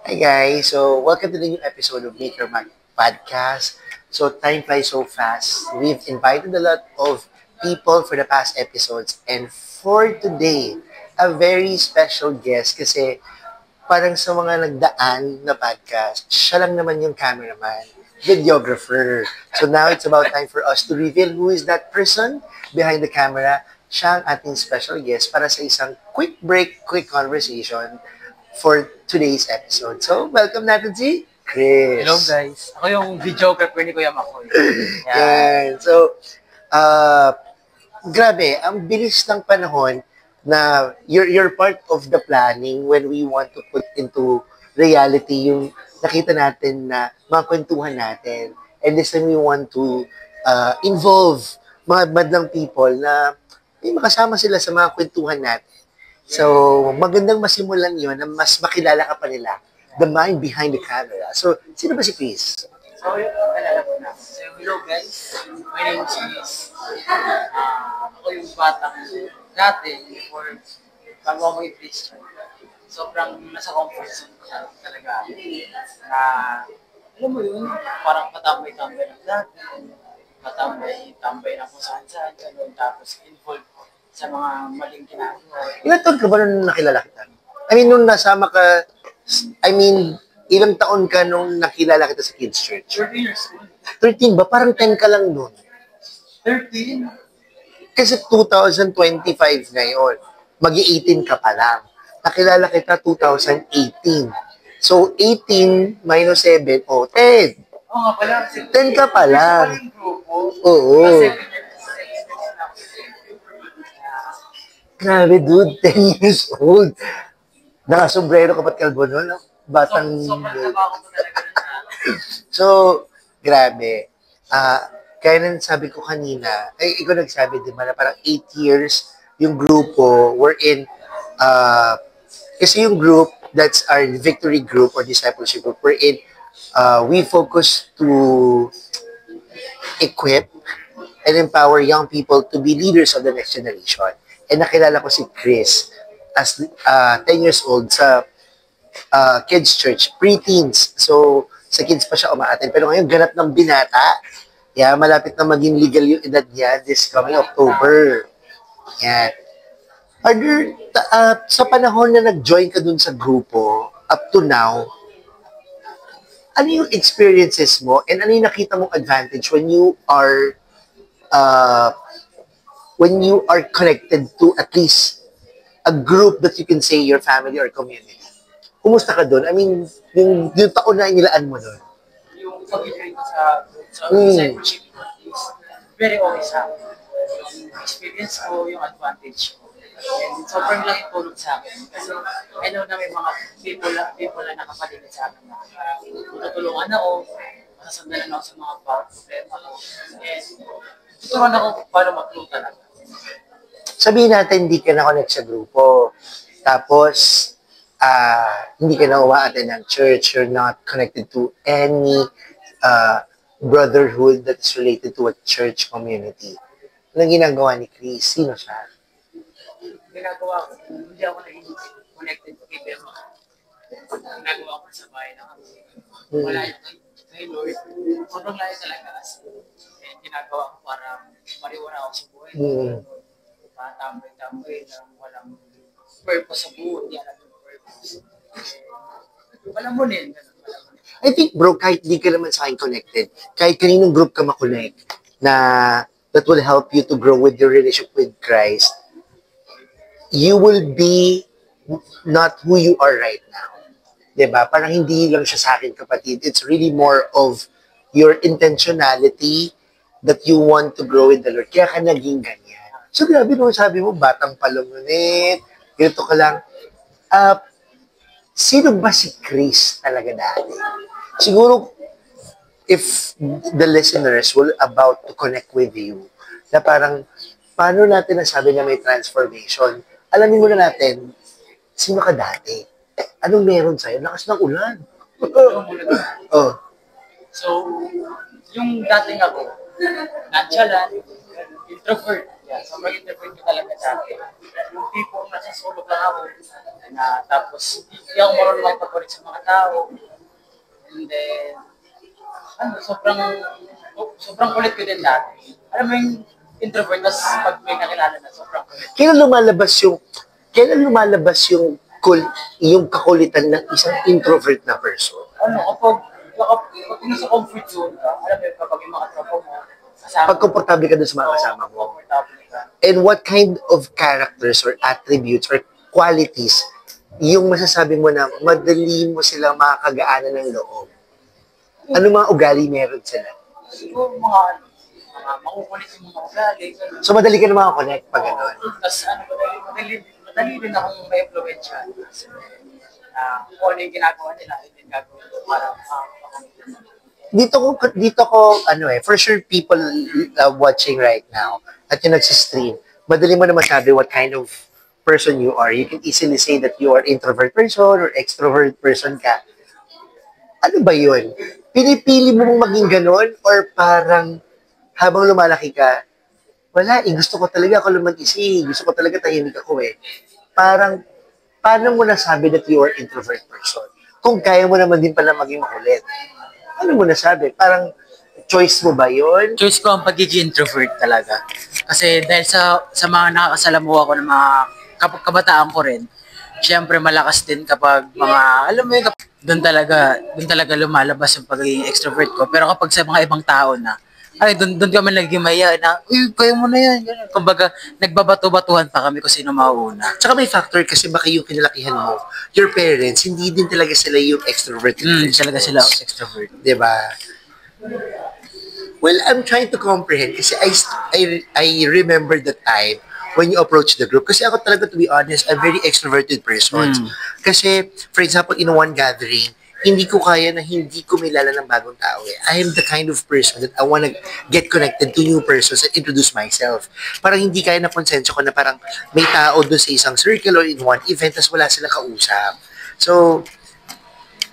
Hi guys, so welcome to the new episode of Maker Mag Podcast. So time flies so fast. We've invited a lot of people for the past episodes and for today, a very special guest kasi parang sa mga nagdaan na podcast, siya lang naman yung cameraman, videographer. So now it's about time for us to reveal who is that person behind the camera. Siya ang ating special guest para sa isang quick break, quick conversation for today's episode. So, welcome natin si Chris. Hello guys. Ako yung videographer ni Kuya Makoy. Yan. So, uh, grabe, ang bilis ng panahon na you're part of the planning when we want to put into reality yung nakita natin na mga kwentuhan natin. And this time we want to involve mga madlang people na may makasama sila sa mga kwentuhan natin. So, magandang masimulan yun na mas makilala ka pa nila. The mind behind the camera. So, sino ba si Chris? So, yung kalala ko na. So, hello guys. My name is Chris. Ako yung batang dati before bago ako i-Christian. Sobrang nasa comfort zone ko talaga. Na, alam mo yun, parang patambay-tambay ng dati. Patambay-tambay na kung saan-saan. Ganun. Tapos involved sa mga maling ginagawa. Ilan taon ka ba nung nakilala kita? I mean, nung nasama ka, ilang taon ka nung nakilala kita sa Kids Church? 13 years old. 13 ba? Parang 10 ka lang nun. 13? Kasi 2025 ngayon. Mag-18 ka pa lang. Nakilala kita 2018. So, 18 minus 7, 10. Oo nga pala. 10 ka pa lang. Oo. Kasi Grabe, dude. 10 years old. Nakasombrero ka pa't kalbo nun, no? Batang... sobrang taba ko talaga na. So, grabe. Kaya nang sabi ko kanina, ikaw nagsabi, di ba, na parang 8 years yung grupo wherein, kasi yung group, that's our victory group or discipleship group, wherein we focus to equip and empower young people to be leaders of the next generation. And nakilala ko si Chris as 10 years old sa Kids Church, pre-teens. So, sa kids pa siya umaattend. Pero ngayon, ganap ng binata. Yeah, malapit na maging legal yung edad niya this coming October. Yan. Sa panahon na nag-join ka dun sa grupo, up to now, ano yung experiences mo and ano yung nakita mong advantage when you are connected to at least a group that you can say your family or community? Kumusta ka doon? I mean, yung taon na inilaan mo doon. Yung pag-ibig sa discipleship is very okay sa akin. Yung experience ko, yung advantage ko. And sobrang laking tulong sa akin. Kasi I know na may mga people na nakapaligid sa akin na tutulungan ako, masasandalan ako sa mga problema ko. And tuturuan ako paano mag-grow talaga. Sabihin natin, hindi ka na-connect sa grupo. Tapos, hindi ka na umaattend ng church. You're not connected to any brotherhood that's related to a church community. Anong ginagawa ni Chris? Sino siya? Ginagawa ko, hindi ako naging connected kay Bema. Ginagawa ko sa bahay na kami. Malayo kay Lord. Sobrang layo talaga. And ginagawa ko para mariwala ako sa buhay. Tambay-tambay lang, walang purpose sa buhay. Hindi alam yung purpose. Walang munin. I think, bro, kahit di ka naman sa akin connected, kahit kaninong group ka makonect na that will help you to grow with your relationship with Christ, you will be not who you are right now. Diba? Parang hindi lang siya sa akin, kapatid. It's really more of your intentionality that you want to grow with the Lord. Kaya ka naging ganyan. So, grabe nung sabi mo, batang palungunit, ganito ka lang. Sino ba si Chris talaga dati? Siguro, if the listeners will about to connect with you, na parang, paano natin nasabi na may transformation? Alamin muna natin, sino ka dati? Anong meron sa'yo? Lakas ng ulan. Oh. So, yung dating ako, nonchalant, introvert, Yeah, sobrang introvert ko talaga dati. Yung tipong nasa solo lang ako, na tapos hindi ako marunong makipag-connect sa mga tao. And then, sobrang kulit ko din dati. Alam mo yung introvert, tapos pag may nakilala na, sobrang kulit. Kailan lumalabas yung kakulitan ng isang introvert na person? Kapag nasa comfort zone ka, alam mo yun, kapag yung mga tropa mo, kasama Pag komportable ka dun sa mga kasama mo. comfortable ka. And what kind of characters or attributes or qualities yung masasabi mo na madali mo silang makakagaanan ng loob? Ano mga ugali meron sila? Siguro mga makukulit yung mga ugali. Ganun. So madali ka na makakonect pag gano'n. Tapos madali din akong may influensya. Kung ano yung ginagawa nila, yun yung gagawin ko para For sure people watching right now at yung nagsistream, madali mo na masabi what kind of person you are. You can easily say that you are introvert person or extrovert person ka. Ano ba yun? Pinipili mo mong maging ganon or parang habang lumalaki ka, wala gusto ko talaga ako lumag-isip. Gusto ko talaga tahimik ako Parang, paano mo nasabi that you are introvert person? Kung kaya mo naman din pala maging makulit. Ano mo nasabi? Parang, choice mo ba yun? choice ko ang pagiging introvert talaga. Kasi dahil sa mga nakakasalamuha ko ng mga kabataan ko rin, siyempre malakas din kapag mga, alam mo yun, doon talaga lumalabas yung pagiging extrovert ko. Pero kapag sa mga ibang tao na, doon kami naging maya na, uy, kaya mo na yan. Ganun. Kumbaga, nagbabato-batuhan pa kami kung sino mauna. Tsaka may factor kasi baka yung kinalakihan mo, your parents, hindi din talaga sila yung extrovert. Talaga sila extrovert. Diba? Well, I'm trying to comprehend kasi I remember the time when you approach the group. Kasi ako talaga, to be honest, I'm very extroverted person. Kasi, for example, in one gathering, hindi ko kaya na hindi ko milala ng bagong tao I am the kind of person that I wanna get connected to new persons and introduce myself. Parang hindi kaya na konsensya ko na parang may tao doon sa isang circle or in one event tas wala silang kausap. So,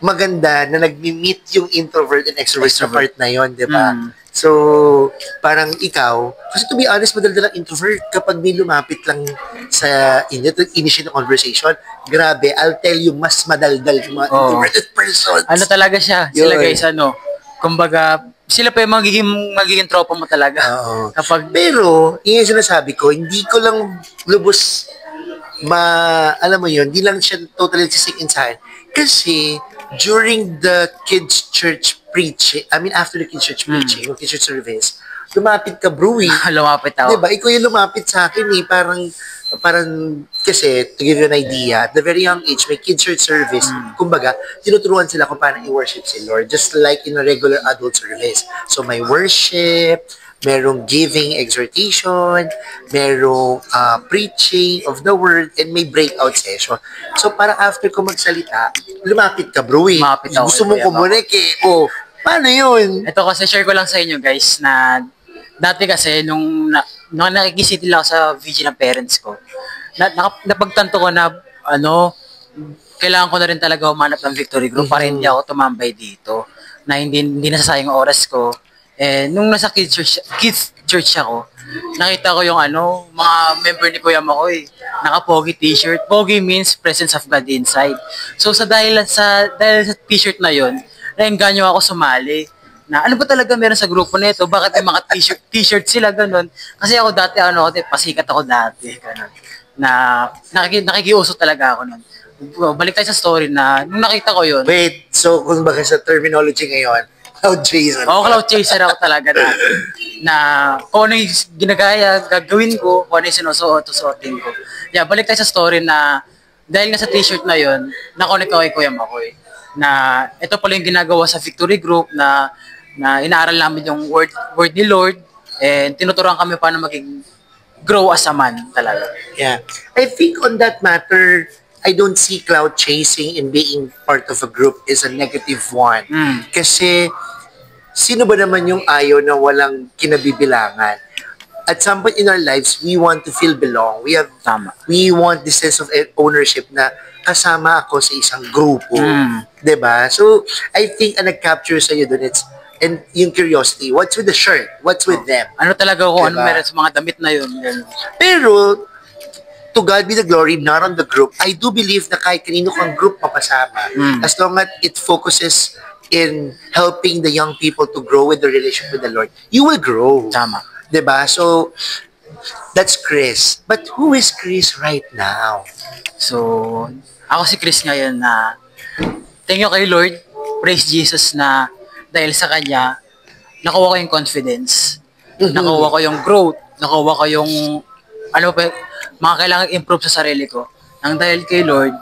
maganda na nag-meet yung introvert and extrovert sa part na yon, di ba? So, parang ikaw, kasi to be honest, madaldalang introvert kapag may lumapit lang sa initiate ng conversation, grabe, I'll tell you, mas madaldal yung mga introverted persons. Ano talaga siya? Sila guys, kumbaga, sila pa yung magiging tropa mo talaga. Pero, yung sinasabi ko, hindi ko lang lubos alam mo yun, hindi lang siya totally sisik sa akin. Kasi, during the kids' church preaching, after the kids' church preaching, yung kids' church service, lumapit ka, Brewy. Lumapit ako. Diba? Ikaw yung lumapit sa akin Parang, kasi, to give you an idea, at the very young age, may kids' church service, kumbaga, tinuturuan sila kung paano i-worship si Lord, just like in a regular adult service. So, may worship, merong giving exhortation, merong preaching of the word, and may breakout session. So, para after ko magsalita, lumapit ka, Brewy. Gusto mong kumunik paano yun? Ito kasi, share ko lang sa inyo, guys, na dati kasi, nung nakikisiti lang ako sa VG ng parents ko, napagtanto ko na, kailangan ko na rin talaga humanap ng victory group para hindi ako tumambay dito, na hindi nasasayang oras ko. Nung nasa kids church ako, nakita ko yung mga member ni Kuya Makoy, naka-pogi t-shirt. Pogi means presence of God inside. So dahil sa t-shirt na yon, naengganyo ako sumali. Na ano ba talaga meron sa grupo nito? Bakit may mga t-shirt sila ganun? Kasi ako dati pasikat ako dati ganun. Na nakikiuso talaga ako nun. Balik tayo sa story na nung nakita ko yon. Wait, so kung baka sa terminology ngayon, cloud chaser. Cloud chaser ako talaga na kung ano yung gagawin ko, kung ano yung sinusuotin ko. Yeah, balik tayo sa story na dahil nga sa t-shirt na yon, nakonek ako kay Kuya Makoy. Na ito pala yung ginagawa sa Victory Group na inaaral namin yung word ni Lord and tinuturuan kami paano maging grow as a man talaga. Yeah. I think on that matter, I don't see cloud chasing and being part of a group is a negative one. Kasi, sino ba naman yung ayaw na walang kinabibilangan? at some point in our lives, we want to feel belong. Tama. We want this sense of ownership na kasama ako sa isang grupo. Mm. 'Di ba? So, I think ang nag-capture sa'yo dun, it's, and yung curiosity, what's with the shirt? What's with them? Ano talaga kung ano Diba? meron sa mga damit na yun. Ganun. Pero, to God be the glory, not on the group. I do believe na kahit kanino kang group mapasama, as long as it focuses in helping the young people to grow with their relationship with the Lord, you will grow. Tama. 'Di ba? So, that's Chris. But who is Chris right now? So, ako si Chris ngayon na thank you kay Lord, praise Jesus na dahil sa Kanya, nakuha ko yung confidence, nakuha ko yung growth, nakuha ko yung ano pa, mga kailangan improve sa sarili ko. Nang dahil kay Lord,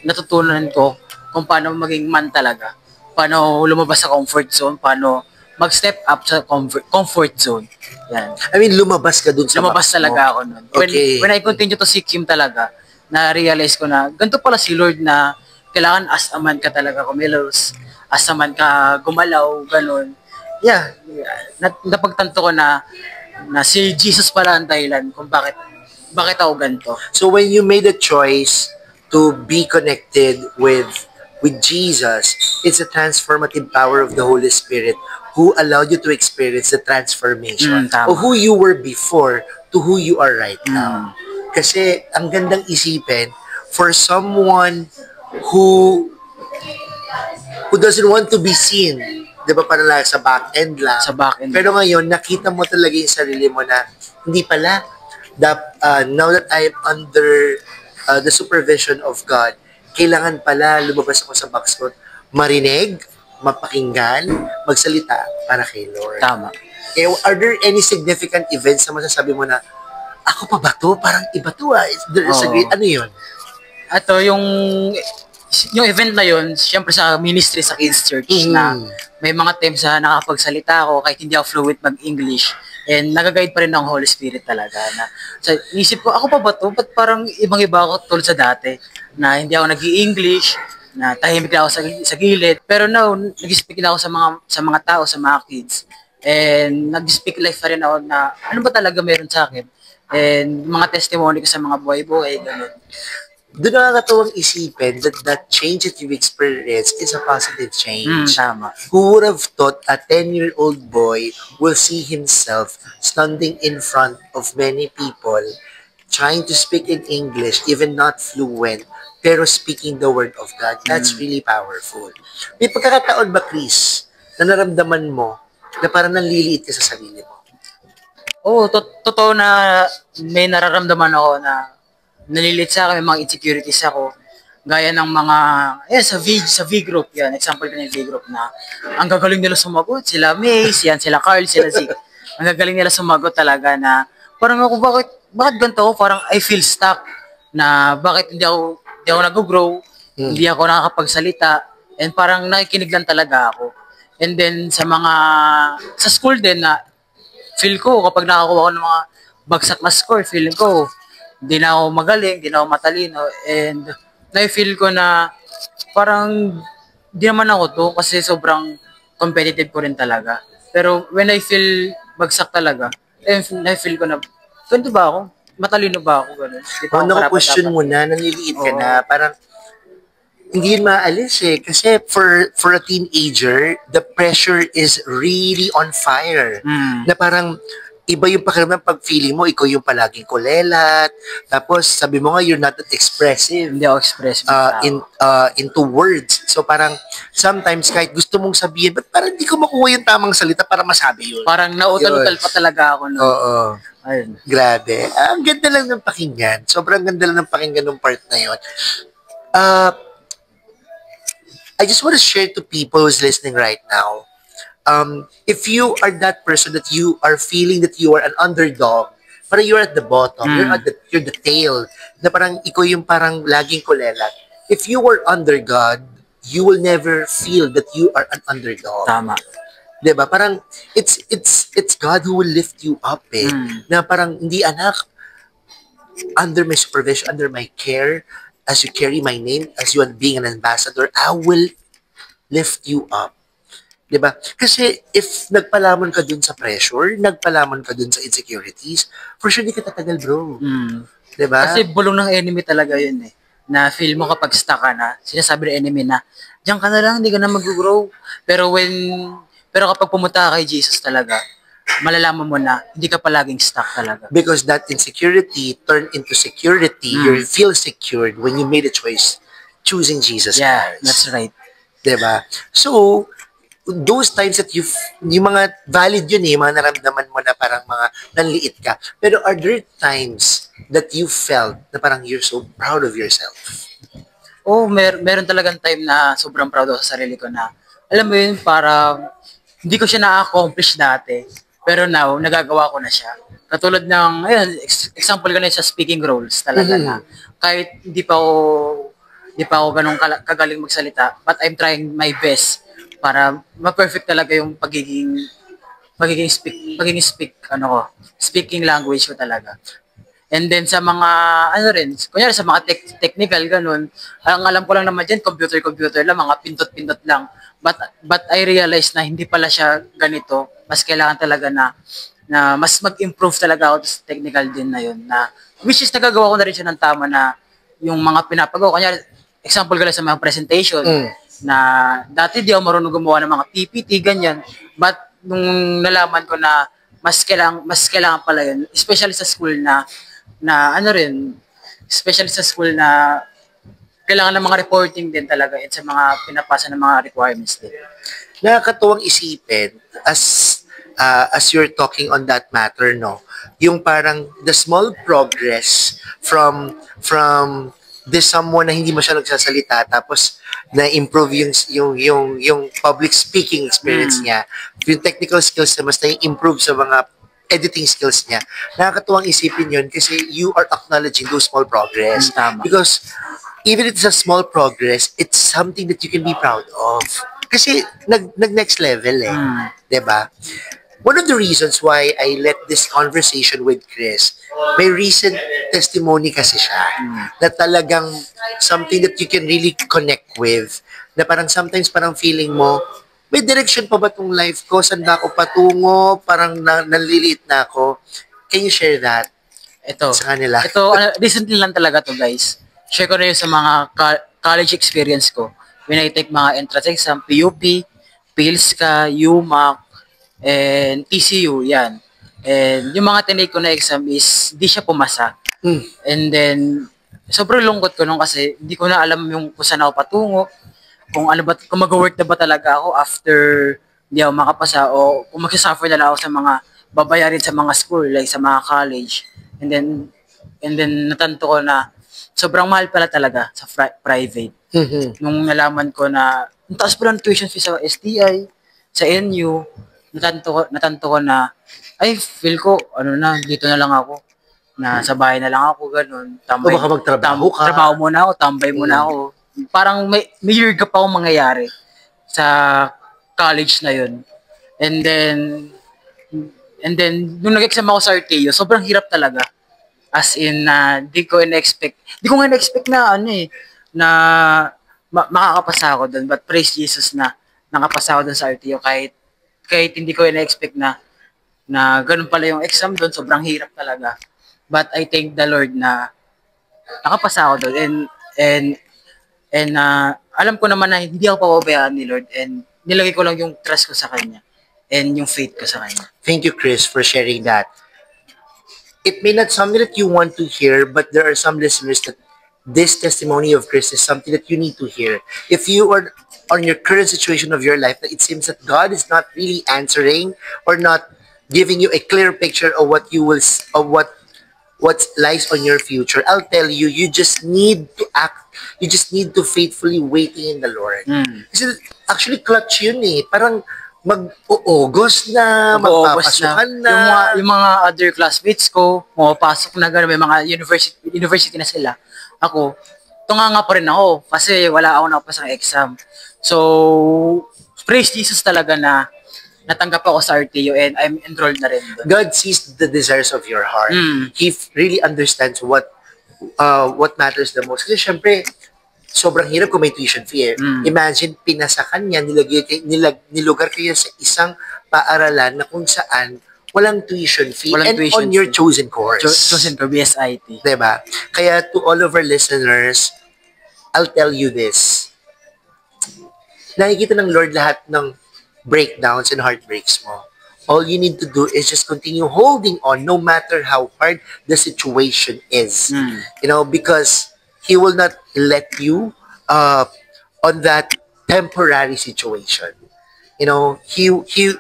natutunan ko kung paano maging man talaga, paano lumabas sa comfort zone, paano mag-step up sa comfort zone. Yan. I mean, lumabas ka dun sa Lumabas box talaga mo. ako nun. Okay. When I continue to seek Him talaga, na-realize ko na ganito pala si Lord na kailangan as a man ka talaga kumilos, as a man ka gumalaw, ganun. Yeah, napagtanto ko na si Jesus pala ang dahilan kung bakit ako ganito. So when you made a choice to be connected with Jesus, it's a transformative power of the Holy Spirit who allowed you to experience the transformation Tama. of who you were before to who you are right now. Kasi ang gandang isipin for someone who doesn't want to be seen, 'di ba, parang lang sa back end lang. Sa back end. Pero ngayon nakita mo talaga yung sarili mo na hindi pala now that I am under the supervision of God, kailangan pala lumabas ako sa box ko, marinig, mapakinggan, magsalita para kay Lord. Tama. Eh, are there any significant events na masasabi mo na, ako pa ba to? Parang iba to ah. There's a great, ano yun? Ato, yung event na yun, syempre sa ministry sa Kids Church na may mga times na nakapagsalita ako kahit hindi ako fluent mag-English. And nag-guide pa rin ng Holy Spirit talaga. Na, so, isip ko, ako pa ba to? Ba't parang ibang-iba ako tulad sa dati? Na hindi ako nag-i-English, na tahimik na ako sa gilid. Pero now, nag-speak na ako sa mga tao, sa mga kids. And nag-speak life pa rin ako na ano ba talaga meron sa akin. And mga testimony ko sa mga buhay-buhay, gano'n. Doon nakakatawang isipin that change that you've experienced is a positive change. Tama. Who would have thought a 10-year-old boy will see himself standing in front of many people, trying to speak in English, even not fluent, pero speaking the word of God? That's really powerful. May pagkakataon ba, Chris, na naramdaman mo na parang nanliliit ka sa sarili mo? Oo, totoo na may nararamdaman ako na nalilit sa akin, may mga insecurities ako. Gaya ng mga, sa V group, yan, example ko ng V group na ang gagaling nila sumagot, sila Mace, yan, sila Carl, sila Zeke. Ang gagaling nila sumagot talaga na, parang ako, bakit ganito ako? Parang I feel stuck na bakit hindi ako nag-grow, hindi ako nakakapagsalita, and parang nakikinig lang talaga ako. And then sa school din na, feel ko, kapag nakakuha ko ng mga bagsak na score, feeling ko, hindi na ako magaling, hindi na ako matalino, and na-feel ko na parang di naman ako to kasi sobrang competitive ko rin talaga. Pero when I feel bagsak talaga, na-feel ko na, ganito ba ako? Matalino ba ako? Ganun. Kung naku-question mo na, nanliliit ka na, parang hindi yun maalis eh. Kasi for a teenager, the pressure is really on fire. Na parang, iba yung pakiramdam pag feeling mo, ikaw yung palaging kulelat. Tapos, sabi mo nga, you're not that expressive. Hindi ako expressive. Into words. So, parang, sometimes, kahit gusto mong sabihin, but parang hindi ko makuha yung tamang salita para masabi yun. Parang nautal-utal pa talaga ako. No? Oo. Ayun. Grabe. Ang ganda lang ng pakinggan. Sobrang ganda lang ng pakinggan ng part na yun. I just want to share to people who's listening right now. If you are that person that you are feeling that you are an underdog, parang you're at the bottom, you're the tail, na parang ikaw yung parang laging kulelat. If you were under God, you will never feel that you are an underdog. Tama. Diba? Parang it's God who will lift you up eh. Na parang hindi anak, under my supervision, under my care, as you carry my name, as you are being an ambassador, I will lift you up. 'Di ba? Kasi if nagpalamon ka dun sa pressure, nagpalamon ka dun sa insecurities, for sure di ka tatagal, bro. Mm. 'Di ba? Kasi bulong ng enemy talaga yun eh. Na feel mo kapag stuck ka na, sinasabi ng enemy na, diyan ka na lang, hindi ka na mag-grow. Pero kapag pumunta ka kay Jesus talaga, malalaman mo na hindi ka palaging stuck talaga. Because that insecurity turned into security. You feel secured when you made a choice choosing Jesus Yeah, Christ. that's right. 'Di ba? So, those times that yung mga valid yun eh, mga naramdaman mo na parang mga nanliit ka. Pero are there times that you felt na parang you're so proud of yourself? Oh, meron talagang time na sobrang proud ako sa sarili ko na, alam mo yun, para hindi ko siya na-accomplish dati. Pero now, nagagawa ko na siya. Katulad ng, ayun, example ko na yun sa speaking roles talaga na kahit hindi pa ako ganun kagaling magsalita, but I'm trying my best para ma-perfect talaga yung speaking language ko talaga. And then sa mga, kunyari sa mga technical, ganun, ang alam ko lang naman dyan, computer lang, mga pindot-pindot lang. But I realized na hindi pala siya ganito. Mas kailangan talaga na mas mag-improve talaga ako sa technical din na yun. Which is nagagawa ko na rin siya ng tama na yung mga pinapagawa. Kunyari, example ko lang sa mga presentation, na dati di ako marunong gumawa ng mga PPT, ganyan. But nung nalaman ko na mas kailangan pala yun, especially sa school especially sa school na kailangan ng mga reporting din talaga at sa mga pinapasa ng mga requirements din. Nakakatuwang isipin as you're talking on that matter, no? Yung parang the small progress from this someone na hindi masyadong nagsasalita tapos na-improve yung public speaking experience niya, yung technical skills na mas na-improve sa mga editing skills niya. Nakakatuwang isipin yun kasi you are acknowledging those small progress. Tama. Because even if it's a small progress, it's something that you can be proud of. Kasi nag-next level eh. 'Di ba? One of the reasons why I let this conversation with Chris, may recent testimony kasi siya na talagang something that you can really connect with. Na parang sometimes parang feeling mo, may direction pa ba tong life ko? Saan ba ako patungo? Parang naliliit na ako. Can you share that sa kanila? Recently lang talaga to guys. Share ko na yun sa mga college experience ko. When I take mga entrance exam, PUP, PhilSCA, UMAC, and TCU, yan. And yung mga tinake ko na exam is, di siya pumasa. And then, sobrang lungkot ko nung kasi hindi ko na alam yung kung saan ako patungo, kung mag-work na ba talaga ako after hindi ako makapasa o kung magsasuffer na lang ako sa mga babayarin sa mga school, like sa mga college. And then natanto ko na sobrang mahal pala talaga sa private. Nung nalaman ko na ang taas pala ng tuition fee sa STI, sa NU, natanto ko na ay feel ko dito na lang ako, na sa bahay na lang ako, ganun, tambay. O baka magtrabaho ka. Trabaho muna ako, tambay muna ako. Parang may year ka pa akong mangyayari sa college na yun. And then nung nag-exam ako sa RTU, sobrang hirap talaga. As in, di ko nga na-expect na na makakapasa ako doon. But praise Jesus na nakapasa ako doon sa RTU kahit hindi ko na-expect na ganun pala yung exam doon, sobrang hirap talaga. But I thank the Lord na nakapasa ako doon. And alam ko naman na hindi ako pababayaan ni Lord, and nilagay ko lang yung trust ko sa Kanya and yung faith ko sa Kanya. Thank you, Chris, for sharing that. It may not something that you want to hear, but there are some listeners that this testimony of Chris is something that you need to hear. If you are on your current situation of your life, that it seems that God is not really answering or not giving you a clear picture of what lies on your future, I'll tell you, you just need to act. You just need to faithfully waiting in the Lord. Kasi actually clutch yun eh. Parang mag-August na, magpapasukan na. Yung mga other classmates ko, pumapasok na gano'n, may mga university na sila. Ako, tunganga pa rin ako kasi wala ako nakapasang exam. So, praise Jesus talaga na natanggap ako sa RTU and I'm enrolled na rin doon. God sees the desires of your heart. He really understands what matters the most. Kasi syempre, sobrang hirap kung may tuition fee eh. Imagine, pinasakan niya, nilugar kayo sa isang paaralan na kung saan walang tuition fee Walang and tuition on your fee. chosen course. Chosen ko, BSIT. Diba? Kaya to all of our listeners, I'll tell you this. Nakikita ng Lord lahat ng breakdowns and heartbreaks mo. All you need to do is just continue holding on no matter how hard the situation is. You know, because He will not let you on that temporary situation. You know, he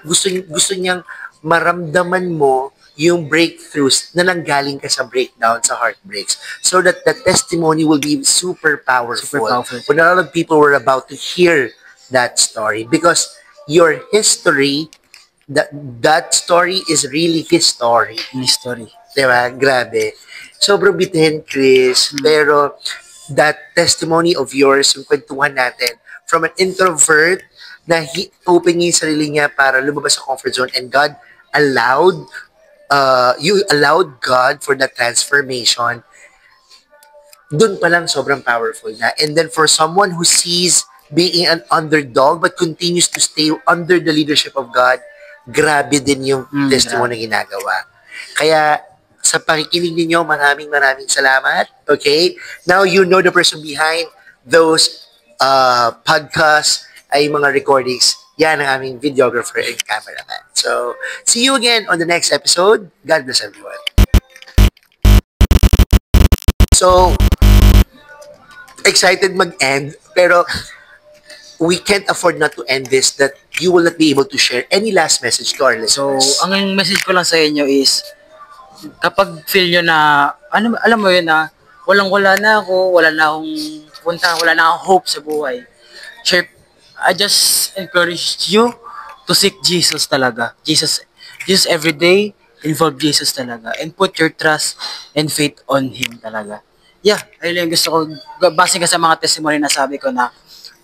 gusto niyang maramdaman mo yung breakthroughs na nanggaling ka sa breakdown, sa heartbreaks, so that the testimony will be super powerful. Super powerful. When a lot of people were about to hear that story, because your history, that story is really His story. History. Diba? Grabe. Sobrang bitihin, Chris. Pero that testimony of yours, yung kwentuhan natin, from an introvert na open niya yung sarili niya para lumabas sa comfort zone, and God allowed, you allowed God for that transformation. Dun pa lang sobrang powerful na. And then for someone who sees being an underdog but continues to stay under the leadership of God, grabe din yung testimony na ginagawa. Kaya sa pakikinig ninyo, maraming salamat. Okay? Now you know the person behind those podcasts, ay mga recordings. Yan ang aming videographer and cameraman. So, see you again on the next episode. God bless everyone. So, excited mag-end, pero we can't afford not to end this that you will not be able to share any last message to our So, listeners. ang message ko lang sa inyo is, kapag feel nyo na, alam mo yun na, walang-wala na ako, wala na akong punta, wala na akong hope sa buhay. Sure, I just encourage you to seek Jesus talaga. Jesus every day, involve Jesus talaga. And put your trust and faith on Him talaga. Yeah, ayun lang yung gusto ko, base ka sa mga testimony na sabi ko na,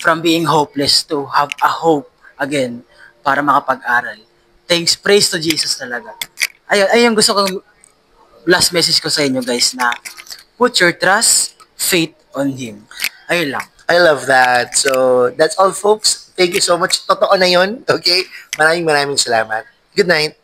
from being hopeless to have a hope again para makapag-aral. Thanks, praise to Jesus talaga. Ayun gusto kong last message ko sa inyo guys na put your trust, faith on Him. Ayun lang. I love that. So, that's all folks. Thank you so much. Totoo na yun. Okay? Maraming salamat. Good night.